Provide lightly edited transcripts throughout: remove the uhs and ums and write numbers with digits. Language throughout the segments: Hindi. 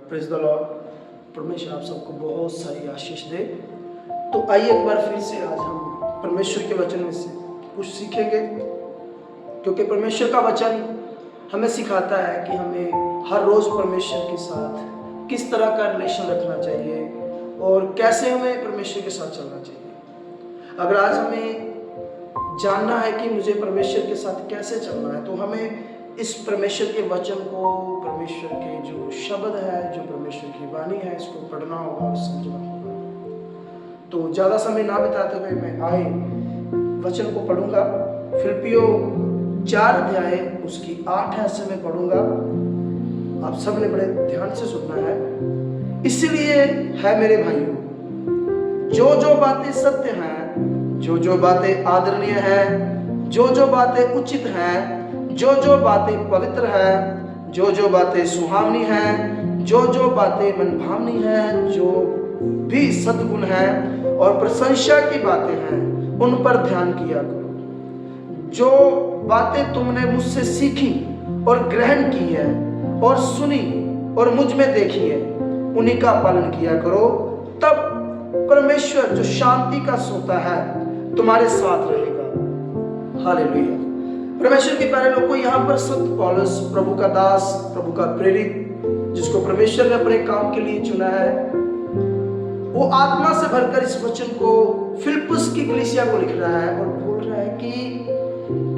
Praise the Lord. परमेश्वर आप सबको बहुत सारी आशीष दे। तो आइए एक बार फिर से आज हम परमेश्वर के वचन में से कुछ सीखेंगे, क्योंकि परमेश्वर का वचन हमें सिखाता है कि हमें हर रोज़ परमेश्वर के साथ किस तरह का रिलेशन रखना चाहिए और कैसे हमें परमेश्वर के साथ चलना चाहिए। अगर आज हमें जानना है कि मुझे परमेश्वर के साथ कैसे चलना है, तो हमें इस परमेश्वर के वचन को, परमेश्वर के जो शब्द है, जो परमेश्वर की वाणी है, इसको पढ़ना होगा और समझना होगा। तो ज़्यादा समय ना बिताते हुए मैं आए वचन को पढ़ूंगा। फिलिप्पियों 4 अध्याय उसकी 8 ऐसे में पढ़ूंगा। आप सब ने बड़े ध्यान से सुनना है। इसलिए है मेरे भाइयों, जो जो बातें सत्य हैं, जो जो बातें आदरणीय हैं, जो जो बातें उचित हैं, जो जो बातें पवित्र हैं, जो जो बातें सुहावनी हैं, जो जो बातें मनभावनी हैं, जो भी सद्गुण हैं और प्रशंसा की बातें हैं, उन पर ध्यान किया करो। जो बातें तुमने मुझसे सीखी और ग्रहण की है और सुनी और मुझ में देखी है, उन्हीं का पालन किया करो। तब परमेश्वर जो शांति का सोता है तुम्हारे साथ रहेगा। हालेलुया। परमेश्वर के प्यारे लोगों, यहाँ पर संत पौलुस, प्रभु का दास, प्रभु का प्रेरित, जिसको परमेश्वर ने अपने काम के लिए चुना है, वो आत्मा से भरकर इस वचन को फिलिप्पस की कलीसिया को लिख रहा है और बोल रहा है कि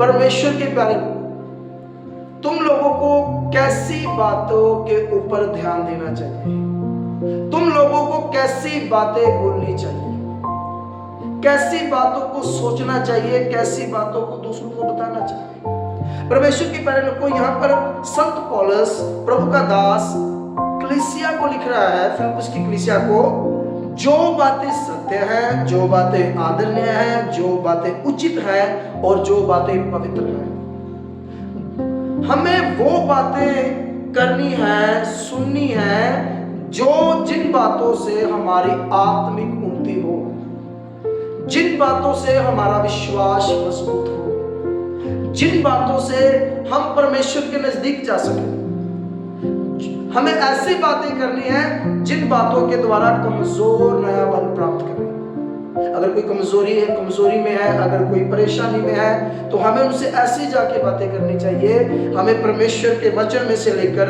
परमेश्वर के प्यारे लोगों, तुम लोगों को कैसी बातों के ऊपर ध्यान देना चाहिए, तुम लोगों को कैसी बातें बोलनी चाहिए, कैसी बातों को सोचना चाहिए, कैसी बातों को दूसरों को बताना चाहिए। परमेश्वर के प्यारे लोगों, यहाँ पर संत पौलुस, प्रभु का दास, कलीसिया को लिख रहा है, फिलिप्पस की कलीसिया को, जो बातें सत्य हैं, जो बातें आदरणीय हैं, जो बातें उचित हैं और जो बातें पवित्र हैं, हमें वो बातें करनी है, सुननी है, जो जिन बातों से हमारी आत्मिक उन्नति हो, जिन बातों से हमारा विश्वास मजबूत हो, जिन बातों से हम परमेश्वर के नजदीक जा सकें। हमें ऐसी बातें करनी है जिन बातों के द्वारा कमजोर नया बल प्राप्त करें। अगर कोई कमजोरी में है, अगर कोई परेशानी में है, तो हमें उनसे ऐसी जाके बातें करनी चाहिए। हमें परमेश्वर के वचन में से लेकर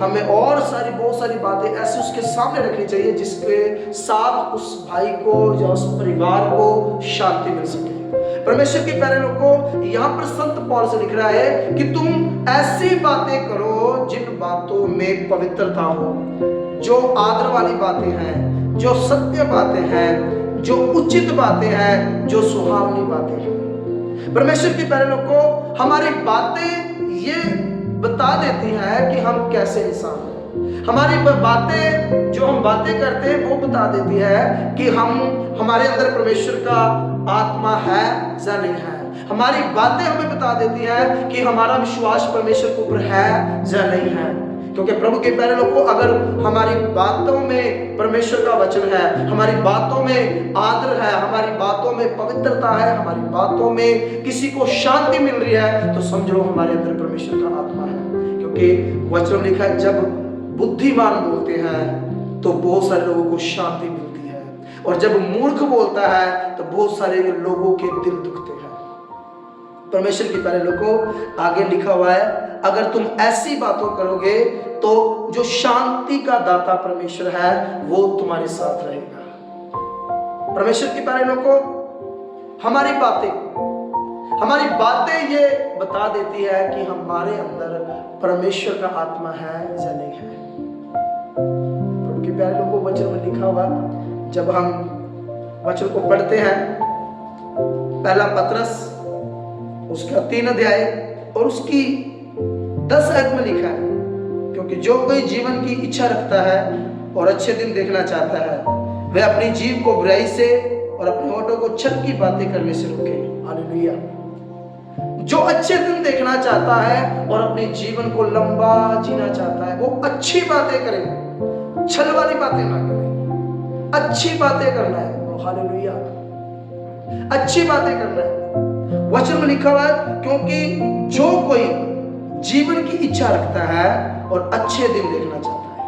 हमें और बहुत सारी बातें ऐसी उसके सामने रखनी चाहिए जिसके साथ उस भाई को या उस परिवार को शांति मिल सके। परमेश्वर के प्यारे लोगों, यहाँ पर संत पौलुस लिख रहा है कि तुम ऐसी बातें करो जिन बातों में पवित्रता हो, जो आदर वाली बातें हैं, जो सत्य बातें हैं, जो उचित बातें हैं, जो सुहावनी बातें हैं। परमेश्वर के प्यारे लोगों, हमारी बातें ये बता देती हैं कि हम कैसे इंसान हैं। हमारी बातें, जो हम बातें करते हैं, वो बता देती है कि हमारे अंदर परमेश्वर का आत्मा है या नहीं है। हमारी बातें हमें बता देती है कि हमारा विश्वास परमेश्वर के ऊपर है या नहीं है। क्योंकि प्रभु के प्यारे लोगों, अगर हमारी बातों में परमेश्वर का वचन है, हमारी बातों में आदर है, हमारी बातों में पवित्रता है, हमारी बातों में किसी को शांति मिल रही है, तो समझ लो हमारे अंदर परमेश्वर का आत्मा है। क्योंकि वचन लिखा है, जब बुद्धिमान बोलते हैं तो बहुत सारे लोगों को शांति मिलती है, और जब मूर्ख बोलता है तो बहुत सारे लोगों के दिल दुखते हैं। परमेश्वर के प्यारे लोगों, आगे लिखा हुआ है, अगर तुम ऐसी बातों करोगे तो जो शांति का दाता परमेश्वर है वो तुम्हारे साथ रहेगा। परमेश्वर के प्यारे लोगों, हमारी बातें ये बता देती है कि हमारे अंदर परमेश्वर का आत्मा है या नहीं है। प्रभु के प्यारे लोगों, वचन में लिखा हुआ, जब हम वचन को पढ़ते हैं, पहला पत्रस उसका 3 अध्याय और उसकी 10 आयत में लिखा है, क्योंकि जो कोई जीवन की इच्छा रखता है और अच्छे दिन देखना चाहता है, वह अपनी जीभ को बुराई से और अपने होठों को छल की बातें करने से रोके। हालेलुया। जो अच्छे दिन देखना चाहता है और अपने जीवन को लंबा जीना चाहता है, वो अच्छी बातें करे, छल वाली बातें ना करे, अच्छी बातें करना है। हालेलुया। अच्छी बातें करना है। वचन में लिखा हुआ है, क्योंकि जो कोई जीवन की इच्छा रखता है और अच्छे दिन देखना चाहता है,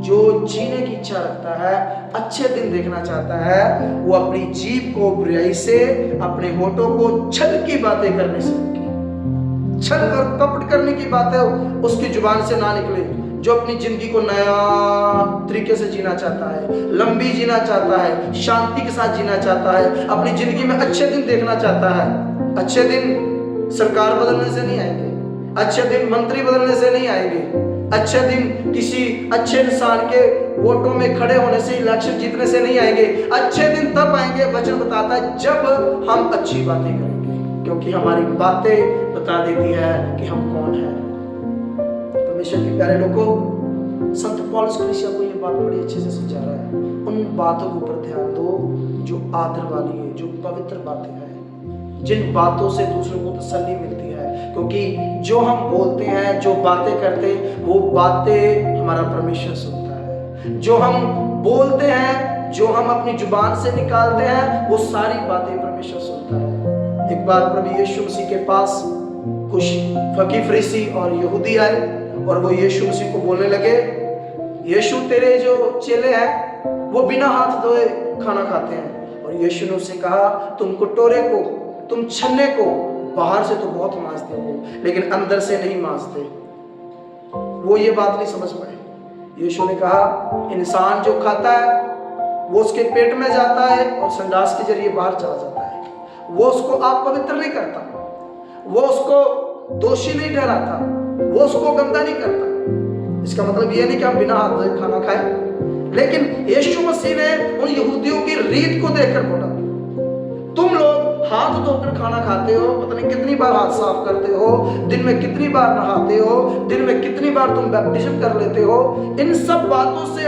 जो जीने की इच्छा रखता है, अच्छे दिन देखना चाहता है, वो अपनी जीभ को बुराई से, अपने होठों को छल की बातें करने से रोके। छल और कपट करने की बातें उसकी जुबान से ना निकले। जो अपनी जिंदगी को नया तरीके से जीना चाहता है, लंबी जीना चाहता है, शांति के साथ जीना चाहता है, अपनी जिंदगी में अच्छे दिन देखना चाहता है। अच्छे दिन सरकार बदलने से नहीं आएंगे, अच्छे दिन मंत्री बदलने से नहीं आएंगे, अच्छे दिन किसी अच्छे इंसान के वोटों में खड़े होने से, इलेक्शन जीतने से नहीं आएंगे। अच्छे दिन तब आएंगे, वचन बताता है, जब हम अच्छी बातें करेंगे, क्योंकि हमारी बातें बता देती है कि हम कौन है। परमेश्वर के प्यारे लोगों, संत पौलुस कलीसिया को ये बात बड़ी अच्छे से समझा रहा है। उन बातों के ऊपर ध्यान दो जो आदर वाली है, जो पवित्र बातें हैं, जिन बातों से दूसरों को तसल्ली मिलती है। क्योंकि जो हम बोलते हैं, जो बातें करते हैं, वो बातें हमारा परमेश्वर सुनता है। जो हम बोलते हैं, जो हम अपनी जुबान से निकालते हैं, वो सारी बातें परमेश्वर सुनता है। एक बार प्रभु यीशु मसीह के पास कुछ फकीर फरीसी और यहूदी आए और वो यीशु मसीह को बोलने लगे, यीशु तेरे जो चेले हैं वो बिना हाथ धोए खाना खाते हैं। और यीशु ने उससे कहा, तुम कटोरे को, तुम छन्ने को बाहर से तो बहुत मांजते हो, लेकिन अंदर से नहीं मांजते। वो ये बात नहीं समझ पाए। यीशु ने कहा, इंसान जो खाता है वो उसके पेट में जाता है और संडास के जरिए बाहर चला जाता है। वो उसको आप पवित्र नहीं करता, वो उसको दोषी नहीं ठहराता, वो उसको गंदा नहीं करता। इसका मतलब ये नहीं कि हम बिना हाथ धोए खाना खाएं। लेकिन यीशु मसीह ने उन यहूदियों की रीत को देखकर बोला, तुम लोग हाथ धोकर खाना खाते हो, पता नहीं कितनी बार हाथ साफ करते हो, दिन में कितनी बार नहाते हो, दिन में कितनी बार तुम बैप्टिज्म कर लेते हो। इन सब बातों से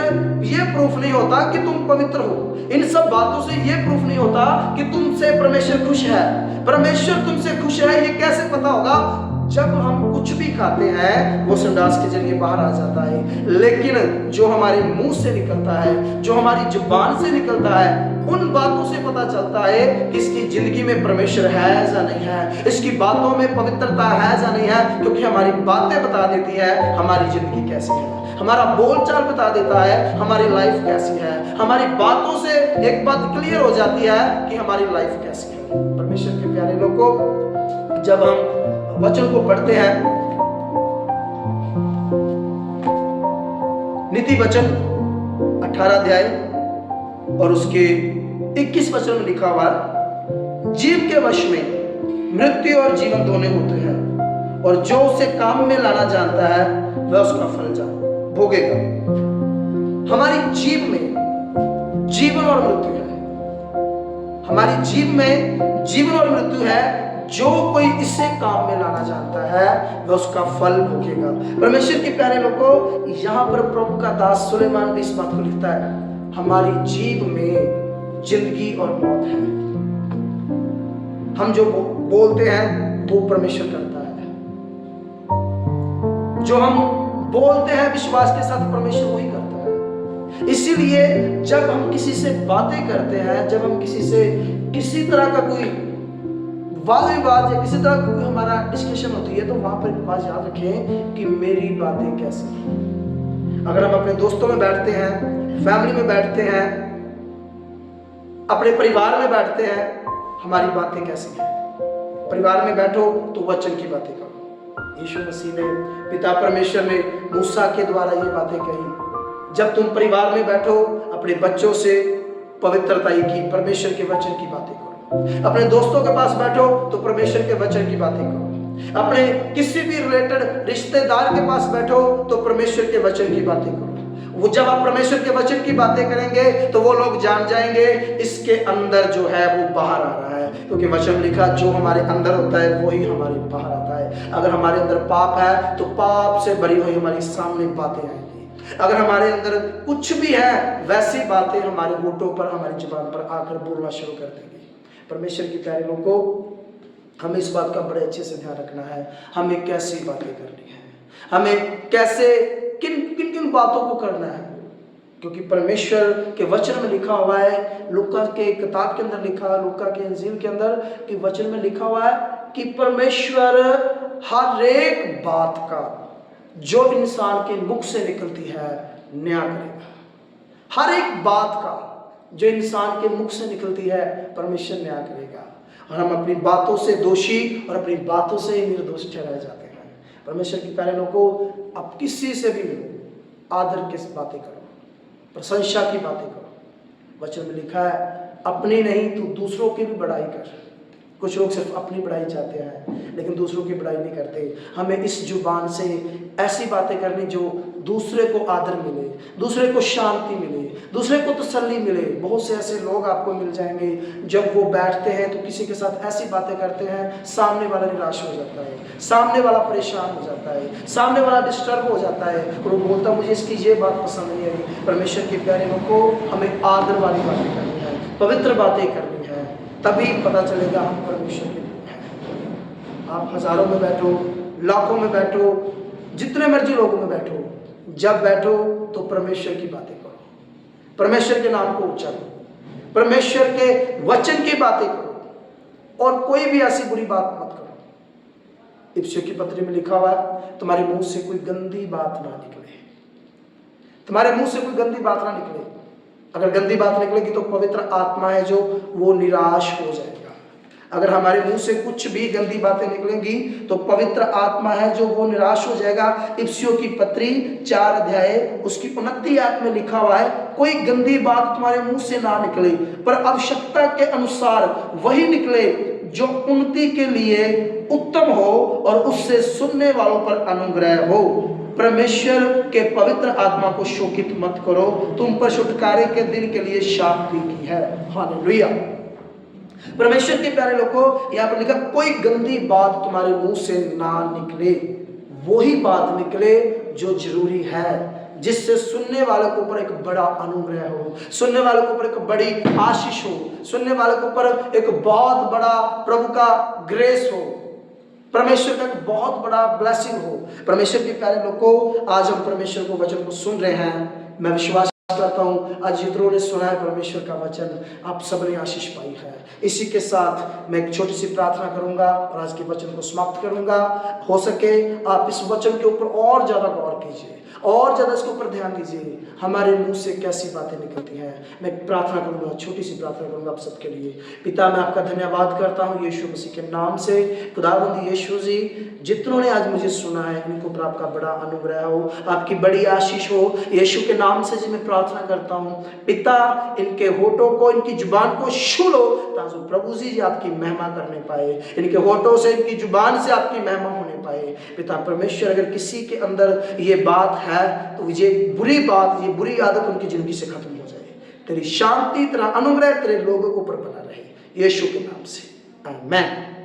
ये प्रूफ नहीं होता कि तुम पवित्र हो। इन सब बातों से ये प्रूफ नहीं होता कि तुमसे परमेश्वर खुश है। परमेश्वर तुमसे खुश है ये कैसे पता होगा? जब हम कुछ भी खाते हैं वो संडास के जरिए बाहर आ जाता है, लेकिन जो हमारे मुंह से निकलता है, जो हमारी जुबान से निकलता है, उन बातों से पता चलता है कि इसकी जिंदगी में परमेश्वर है या नहीं है, इसकी बातों में पवित्रता है या नहीं है। क्योंकि हमारी बातें बता देती है हमारी जिंदगी कैसी है, हमारा बोलचाल बता देता है हमारी लाइफ कैसी है। हमारी बातों से एक बात क्लियर हो जाती है कि हमारी लाइफ कैसी है। परमेश्वर के प्यारे लोगों, जब हम वचन को पढ़ते हैं, नीति वचन 18 अध्याय और उसके 21 वचन में लिखा हुआ, जीव के वश में मृत्यु और जीवन दोनों होते हैं, और जो उसे काम में लाना जानता है वह उसका फल भोगेगा। हमारी जीव में जीवन और मृत्यु है, हमारी जीव में जीवन और मृत्यु है। जो कोई इसे काम में लाना जानता है वह उसका फल भोगेगा। परमेश्वर के प्यारे लोगों, यहाँ पर प्रभु का दास सुलेमान भी इस बात को लिखता है, हमारी जीव में जिंदगी और मौत है। हम जो बोलते हैं वो परमेश्वर करता है, जो हम बोलते हैं विश्वास के साथ परमेश्वर वही करता है। इसीलिए जब हम किसी से बातें करते हैं, जब हम किसी से किसी तरह का कोई वाद विवाद या किसी तरह का कोई हमारा डिस्कशन होती है, तो वहां पर एक बात याद रखें कि मेरी बातें कैसी हैं। अगर हम अपने दोस्तों में बैठते हैं, फैमिली में बैठते हैं, अपने परिवार में बैठते हैं, हमारी बातें कैसी हैं? परिवार में बैठो तो वचन की बातें करो। यीशु मसीह ने, पिता परमेश्वर ने मूसा के द्वारा ये बातें कही। जब तुम परिवार में बैठो, अपने बच्चों से पवित्रता की, परमेश्वर के वचन की बातें करो। अपने दोस्तों के पास बैठो तो परमेश्वर के वचन की बातें करो। अपने किसी भी रिलेटेड रिश्तेदार के पास बैठो तो परमेश्वर के वचन की बातें करो। वो जब आप परमेश्वर के वचन की बातें करेंगे तो वो लोग जान जाएंगे इसके अंदर जो है वो बाहर आ रहा है। क्योंकि वचन लिखा, जो हमारे अंदर होता है वही हमारे बाहर आता है। अगर हमारे अंदर पाप है तो पाप से भरी हुई हमारी सामने बातें आएंगी। अगर हमारे अंदर कुछ भी है, वैसी बातें हमारे होठों पर, हमारी जुबान पर आकर बोलना शुरू कर देंगे। परमेश्वर के प्यारे लोगों को, हमें इस बात का बड़े अच्छे से ध्यान रखना है, हमें कैसी बातें करनी है, हमें कैसे किन किन किन बातों को करना है। क्योंकि परमेश्वर के वचन में लिखा हुआ है, लूका के किताब के अंदर लिखा है, लूका के इंजील के अंदर कि वचन में लिखा हुआ है कि परमेश्वर हर एक बात का जो इंसान के मुख से निकलती है न्याय करेगा। हर एक बात का जो इंसान के मुख से निकलती है परमेश्वर न्याय करेगा, और हम अपनी बातों से दोषी और अपनी बातों से ही निर्दोष ठहराए जाते हैं। परमेश्वर के प्यारे लोगों, आप किसी से भी मिलो, आदर की बातें करो, प्रशंसा की बातें करो। वचन में लिखा है अपनी नहीं तो दूसरों की भी बड़ाई कर। कुछ लोग सिर्फ अपनी बड़ाई चाहते हैं लेकिन दूसरों की बड़ाई नहीं करते। हमें इस जुबान से ऐसी बातें करनी जो दूसरे को आदर मिले, दूसरे को शांति मिले, दूसरे को तसल्ली मिले। बहुत से ऐसे लोग आपको मिल जाएंगे जब वो बैठते हैं तो किसी के साथ ऐसी बातें करते हैं, सामने वाला निराश हो जाता है, सामने वाला परेशान हो जाता है, सामने वाला डिस्टर्ब हो जाता है और वो बोलता मुझे इसकी ये बात पसंद नहीं आई। परमेश्वर के प्यारे लोगों को हमें आदर वाली बातें करनी है, पवित्र बातें करनी है, तभी पता चलेगा हम परमेश्वर के लोग हैं। आप हजारों में बैठो, लाखों में बैठो, जितने मर्जी लोगों में बैठो, जब बैठो तो परमेश्वर की बातें करो, परमेश्वर के नाम को ऊंचा करो, परमेश्वर के वचन की बातें करो और कोई भी ऐसी बुरी बात मत करो। इफिसियों की पत्री में लिखा हुआ है तुम्हारे मुंह से कोई गंदी बात ना निकले, तुम्हारे मुंह से कोई गंदी बात ना निकले। अगर गंदी बात निकलेगी तो पवित्र आत्मा है जो वो निराश हो जाएगा। अगर हमारे मुंह से कुछ भी गंदी बातें निकलेंगी तो पवित्र आत्मा है जो वो निराश हो जाएगा। इफिसियों की पत्री 4 अध्याय उसकी 29 आयत में लिखा हुआ है कोई गंदी बात तुम्हारे मुंह से ना निकले, पर आवश्यकता के अनुसार वही निकले जो उन्नति के लिए उत्तम हो और उससे सुनने वालों पर अनुग्रह हो। परमेश्वर के पवित्र आत्मा को शोकित मत करो, तुम पर छुटकारे के दिन के लिए शाप दी की है। हालेलुया। परमेश्वर के प्यारे लोगों, यहाँ पर लिखा कोई गंदी बात तुम्हारे मुंह से ना निकले, वही बात निकले जो जरूरी है, जिससे सुनने वाले के ऊपर एक बड़ा अनुग्रह हो, सुनने वाले के ऊपर एक बड़ी आशीष हो, सुनने वाले के ऊपर एक बहुत बड़ा प्रभु का ग्रेस हो, परमेश्वर का एक बहुत बड़ा ब्लेसिंग हो। परमेश्वर के प्यारे लोगों, आज हम परमेश्वर को वचन को सुन रहे हैं। मैं विश्वास करता हूँ आज जितनों ने सुना है परमेश्वर का वचन, आप सबने आशीष पाई है। इसी के साथ मैं एक छोटी सी प्रार्थना करूंगा और आज के वचन को समाप्त करूंगा। हो सके आप इस वचन के ऊपर और ज्यादा गौर कीजिए और ज्यादा इसके ऊपर ध्यान दीजिए, हमारे मुंह से कैसी बातें निकलती हैं। मैं प्रार्थना करूंगा, छोटी सी प्रार्थना करूंगा आप सबके लिए। पिता, मैं आपका धन्यवाद करता हूं यीशु मसीह के नाम से। खुदावंद यीशु जी, जितनों ने आज मुझे सुना है इनको पर आपका बड़ा अनुग्रह हो, आपकी बड़ी आशीष हो। यीशु के नाम से जी मैं प्रार्थना करता हूं पिता, इनके होठों को, इनकी जुबान को छू लो ताकि प्रभु जी आपकी महिमा करने पाए, इनके होठों से, इनकी जुबान से आपकी महिमा होने पाए। पिता परमेश्वर, अगर किसी के अंदर ये बात है तो ये बुरी बात, ये बुरी आदत उनकी जिंदगी से खत्म हो जाए। तेरी शांति, तेरा अनुग्रह तेरे लोगों के ऊपर बना रहे, यीशु के नाम से आमीन।